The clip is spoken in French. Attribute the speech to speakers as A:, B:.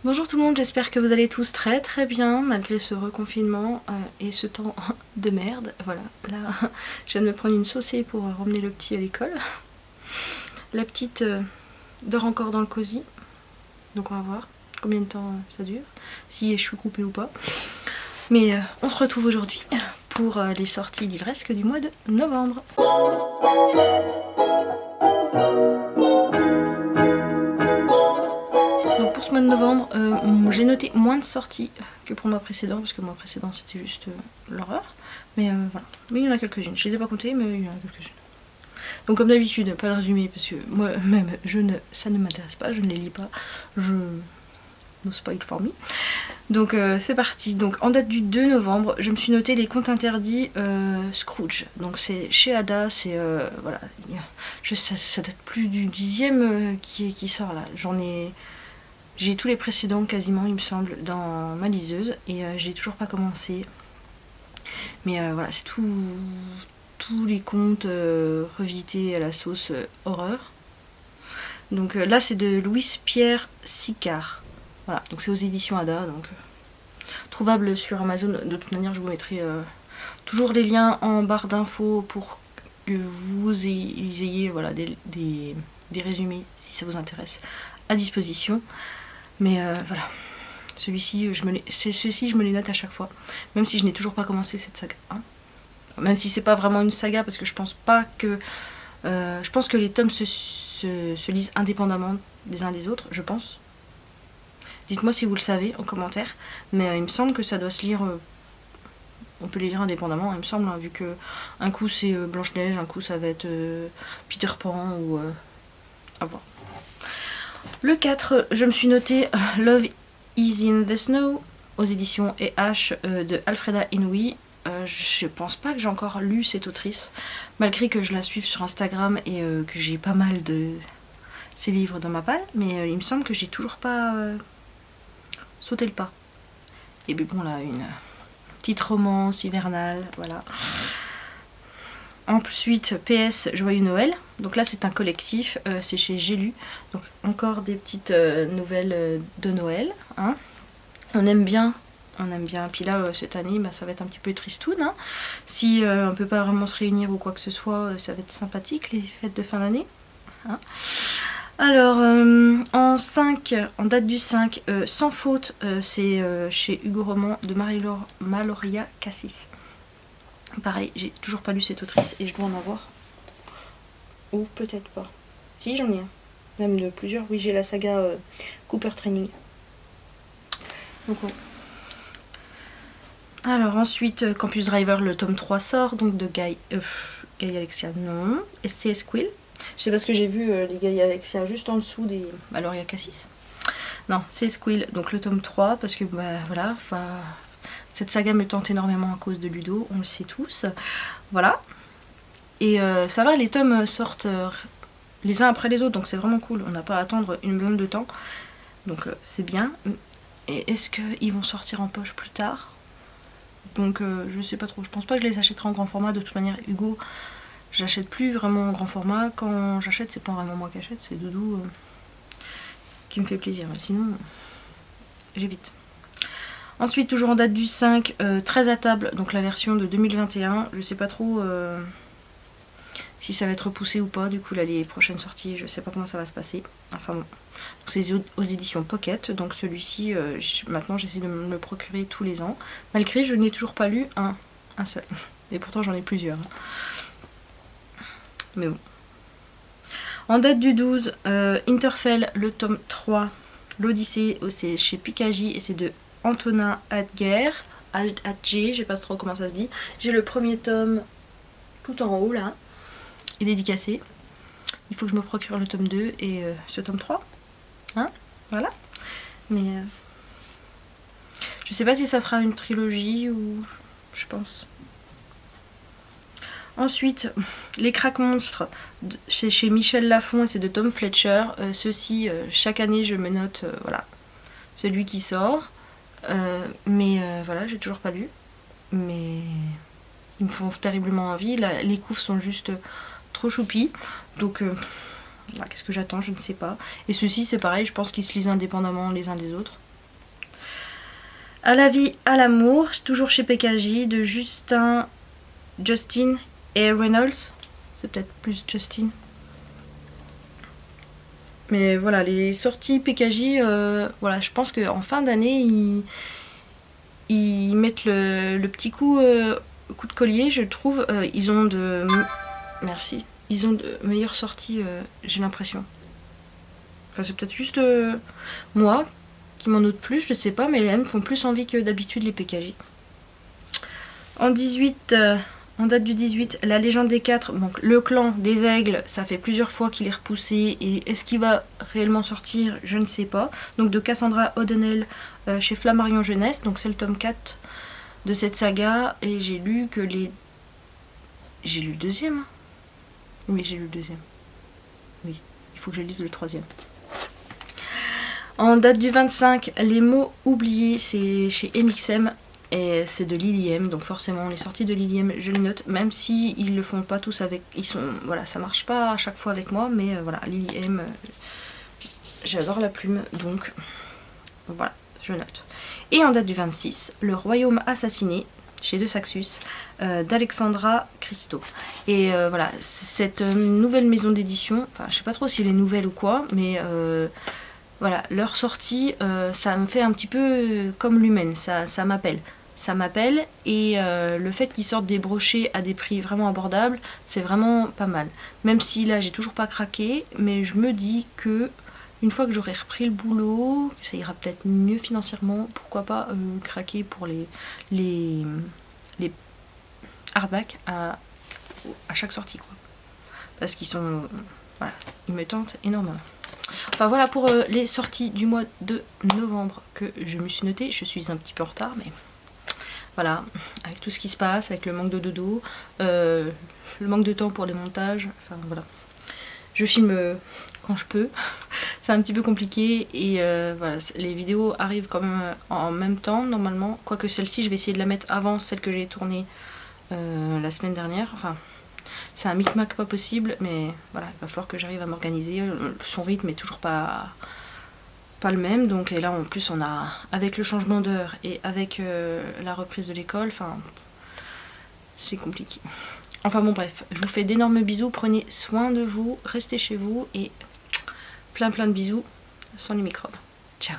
A: Bonjour tout le monde, j'espère que vous allez tous très très bien malgré ce reconfinement et ce temps de merde. Voilà, là je viens de me prendre une saucée pour ramener le petit à l'école. La petite dort encore dans le cosy, donc on va voir combien de temps ça dure, si je suis coupée ou pas. Mais on se retrouve aujourd'hui pour les sorties d'Il reste que du mois de novembre. Donc pour ce mois de novembre, j'ai noté moins de sorties que pour le mois précédent, parce que le mois précédent c'était juste l'horreur. Mais voilà, mais il y en a quelques-unes, je les ai pas comptées, mais il y en a quelques-unes. Donc comme d'habitude, pas de résumé, parce que moi-même, ça ne m'intéresse pas, je ne les lis pas, je no spoil for me. Donc c'est parti. Donc en date du 2 novembre, je me suis noté les contes interdits Scrooge. Donc c'est chez Ada, c'est voilà, ça date plus du 10e qui sort là. J'ai tous les précédents quasiment, il me semble, dans ma liseuse et j'ai toujours pas commencé. Mais voilà, c'est tous les contes revisités à la sauce horreur. Donc là, c'est de Louis-Pierre Sicard. Voilà, donc c'est aux éditions Ada, donc trouvable sur Amazon. De toute manière, je vous mettrai toujours les liens en barre d'infos pour que vous ayez voilà, des résumés, si ça vous intéresse, à disposition. Mais voilà, ceux-ci, je me les note à chaque fois, même si je n'ai toujours pas commencé cette saga. Hein. Même si c'est pas vraiment une saga, parce que je pense pas que... je pense que les tomes se lisent indépendamment des uns des autres, je pense. Dites-moi si vous le savez en commentaire, mais il me semble que ça doit se lire... on peut les lire indépendamment, il me semble, hein, vu que un coup c'est Blanche-Neige, un coup ça va être Peter Pan, ou... à voir. Le 4, je me suis noté Love is in the Snow aux éditions E.H. De Alfreda Inouye. Je pense pas que j'ai encore lu cette autrice, malgré que je la suive sur Instagram et que j'ai pas mal de ses livres dans ma palle, mais il me semble que j'ai toujours pas sauté le pas. Et puis bon, là, une petite romance hivernale, voilà. Ensuite, PS Joyeux Noël. Donc là, c'est un collectif, c'est chez J'ai lu. Donc encore des petites nouvelles de Noël. Hein. On aime bien. Puis là, cette année, bah, ça va être un petit peu tristoun. Hein. Si on peut pas vraiment se réunir ou quoi que ce soit, ça va être sympathique, les fêtes de fin d'année. Hein. Alors, en date du 5, Sans faute, c'est chez Hugo Roman de Maloria Cassis. Pareil, j'ai toujours pas lu cette autrice et je dois en avoir. Ou peut-être pas. Si, j'en ai un. Même de plusieurs. Oui, j'ai la saga Cooper Training. Donc bon. Alors ensuite, Campus Driver, le tome 3 sort, donc de Guy Alexia, non. SCS Quill. Je sais parce que j'ai vu les Guy Alexia juste en dessous des Maloria Cassis. Non, c'est Squill, donc le tome 3, parce que bah voilà, cette saga me tente énormément à cause de Ludo, on le sait tous. Voilà. Et ça va, les tomes sortent les uns après les autres, donc c'est vraiment cool. On n'a pas à attendre une blinde de temps. Donc c'est bien. Et est-ce qu'ils vont sortir en poche plus tard? Donc je sais pas trop. Je pense pas que je les achèterai en grand format. De toute manière, Hugo, j'achète plus vraiment en grand format. Quand j'achète, c'est pas vraiment moi qui achète, c'est Doudou qui me fait plaisir. Mais sinon, j'évite. Ensuite, toujours en date du 5, 13 à table, donc la version de 2021. Je sais pas trop si ça va être repoussé ou pas. Du coup, là, les prochaines sorties, je sais pas comment ça va se passer. Enfin bon. C'est aux éditions Pocket. Donc celui-ci, maintenant, j'essaie de me le procurer tous les ans. Malgré, je n'ai toujours pas lu un seul. Et pourtant, j'en ai plusieurs. Mais bon. En date du 12, Interfell, le tome 3, l'Odyssée, c'est chez Pikaji et c'est de Antonin Adger, je sais pas trop comment ça se dit. J'ai le premier tome tout en haut là, et dédicacé. Il faut que je me procure le tome 2 et ce tome 3. Hein, voilà. Mais je sais pas si ça sera une trilogie ou... je pense. Ensuite, Les Craques Monstres, c'est chez Michel Lafon et c'est de Tom Fletcher. Ceux-ci, chaque année, je me note voilà, celui qui sort. Mais voilà, j'ai toujours pas lu. Mais ils me font terriblement envie. Là, les couves sont juste trop choupis. Donc, là, qu'est-ce que j'attends? Je ne sais pas. Et ceux-ci, c'est pareil, je pense qu'ils se lisent indépendamment les uns des autres. À la vie, à l'amour, toujours chez PKJ, de Justin et Reynolds. C'est peut-être plus Justin. Mais voilà, les sorties PKJ, voilà, je pense qu'en fin d'année, ils mettent le petit coup de collier, je trouve. Ils ont de... Merci. Ils ont de meilleures sorties, j'ai l'impression. Enfin, c'est peut-être juste moi qui m'en note plus, je sais pas, mais elles me font plus envie que d'habitude les PKJ. En 18, en date du 18, la légende des 4, donc le clan des aigles, ça fait plusieurs fois qu'il est repoussé, et est-ce qu'il va réellement sortir, je ne sais pas. Donc de Cassandra O'Donnell chez Flammarion Jeunesse, donc c'est le tome 4 de cette saga, et j'ai lu que les... J'ai lu le deuxième. Oui, j'ai lu le deuxième. Oui, il faut que je lise le troisième. En date du 25, Les mots oubliés, c'est chez NXM et c'est de Lily M, donc forcément les sorties de Lily M, je les note, même si ils le font pas tous avec, ils sont, voilà, ça marche pas à chaque fois avec moi, mais voilà, Lily M, j'adore la plume, donc voilà, je note. Et en date du 26, Le Royaume assassiné, chez De Saxus, d'Alexandra Christo. Et voilà, cette nouvelle maison d'édition, enfin je sais pas trop si elle est nouvelle ou quoi, mais voilà, leur sortie, ça me fait un petit peu comme Lumen, ça m'appelle. Ça m'appelle, et le fait qu'ils sortent des brochets à des prix vraiment abordables, c'est vraiment pas mal. Même si là j'ai toujours pas craqué, mais je me dis que une fois que j'aurai repris le boulot, que ça ira peut-être mieux financièrement, pourquoi pas craquer pour les hardbacks à chaque sortie, quoi. Parce qu'ils sont, voilà, ils me tentent énormément. Enfin voilà pour les sorties du mois de novembre que je me suis notée. Je suis un petit peu en retard, mais voilà, avec tout ce qui se passe, avec le manque de dodo, le manque de temps pour les montages, enfin voilà. Je filme quand je peux, c'est un petit peu compliqué, et voilà, les vidéos arrivent quand même en même temps normalement, quoique celle-ci je vais essayer de la mettre avant celle que j'ai tournée la semaine dernière, enfin... C'est un micmac pas possible, mais voilà, il va falloir que j'arrive à m'organiser. Son rythme est toujours pas le même, donc et là en plus on a, avec le changement d'heure et avec la reprise de l'école, enfin c'est compliqué. Enfin bon bref, je vous fais d'énormes bisous, prenez soin de vous, restez chez vous et plein de bisous sans les microbes. Ciao.